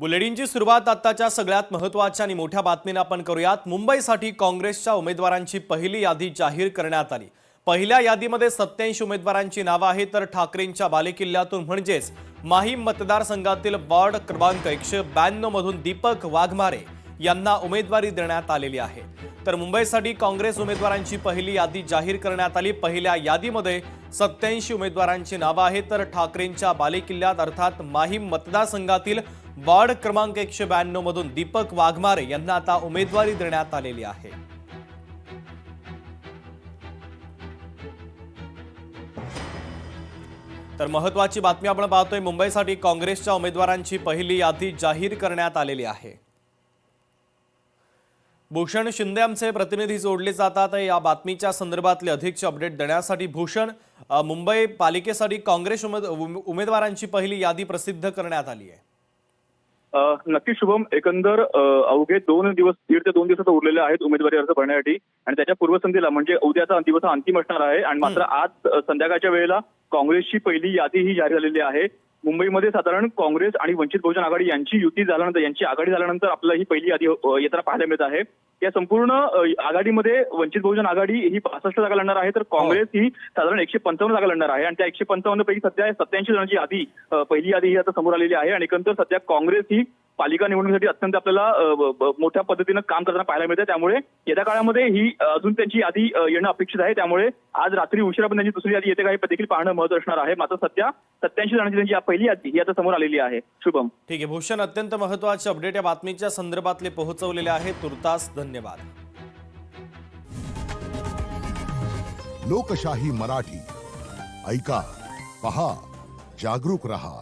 बुलेटिनची सुरुवात आत्ताच्या सगळ्यात महत्त्वाच्या आणि मोठ्या बातमीने आपण करूयात। मुंबईसाठी काँग्रेसच्या उमेदवारांची पहिली यादी जाहीर करण्यात आली। पहिल्या यादीमध्ये 87 उमेदवारांची नावे आहेत, तर ठाकरेंच्या बालेकिल्ल्यातून म्हणजेच माहीम मतदारसंघातील वॉर्ड क्रमांक 192 मधून दीपक वाघमारे यांना उमेदवारी देण्यात आलेली आहे। तर मुंबईसाठी काँग्रेस उमेदवारांची पहिली यादी जाहीर करण्यात आली। पहिल्या यादीमध्ये 87 उमेदवारांची नावे आहेत, तर ठाकरेंच्या बालेकिल्ल्यात अर्थात माहीम मतदारसंघातील वॉर्ड क्रमांक 192 मधून दीपक वाघमारे यांना आता उमेदवारी देण्यात आलेली आहे। तर महत्त्वाची बातमी आपण पाहतोय, मुंबईसाठी काँग्रेसच्या उमेदवारांची पहिली यादी जाहीर करण्यात आलेली आहे। भूषण शिंदे आमचे प्रतिनिधी जोडले जातात या बातमीच्या संदर्भातले अधिकचे अपडेट देण्यासाठी। भूषण, मुंबई पालिकेसाठी काँग्रेस उमेदवारांची पहिली यादी प्रसिद्ध करण्यात आली आहे। नक्की शुभम, एकंदर अवघे 2 दिवस, 1.5 ते 2 दिवस उरलेले आहेत उमेदवारी अर्ज भरण्यासाठी आणि त्याच्या पूर्वसंध्येला म्हणजे उद्याचा दिवस अंतिम असणार आहे आणि मात्र आज संध्याकाळच्या वेळेला काँग्रेसची पहिली यादी ही जाहीर झालेली आहे। मुंबईमध्ये साधारण काँग्रेस आणि वंचित बहुजन आघाडी यांची युती झाल्यानंतर, यांची आघाडी झाल्यानंतर आपल्याला ही पहिली यादी येताना पाहायला मिळत आहे। या संपूर्ण आघाडीमध्ये वंचित बहुजन आघाडी ही 65 जागा लढणार आहे, तर काँग्रेस ही साधारण 155 जागा लढणार आहे आणि त्या 155 पैकी सध्या 87 जणांची यादी, पहिली यादी ही आता समोर आलेली आहे आणि एकंदर सध्या काँग्रेस ही पालिका निवडणुकीसाठी अत्यंत आपल्याला मोठ्या पद्धतीनं काम करताना पाहायला मिळते। त्यामुळे येत्या काळामध्ये ही अजून त्यांची यादी येणं अपेक्षित आहे। त्यामुळे आज रात्री उशिरापर्यंत त्यांची दुसरी यादी येते का हे देखील पाहणं महत्त्वाचं असणार आहे। मात्र सध्या 87 जणांची त्यांची पहिली यादी ही आता समोर आलेली आहे। शुभम, ठीक आहे भूषण, अत्यंत महत्त्वाचे अपडेट या बातमीच्या संदर्भातले पोहोचवलेले आहे। तुर्तास धन्यवाद। लोकशाही मराठी ऐका, पहा, जागरूक रहा।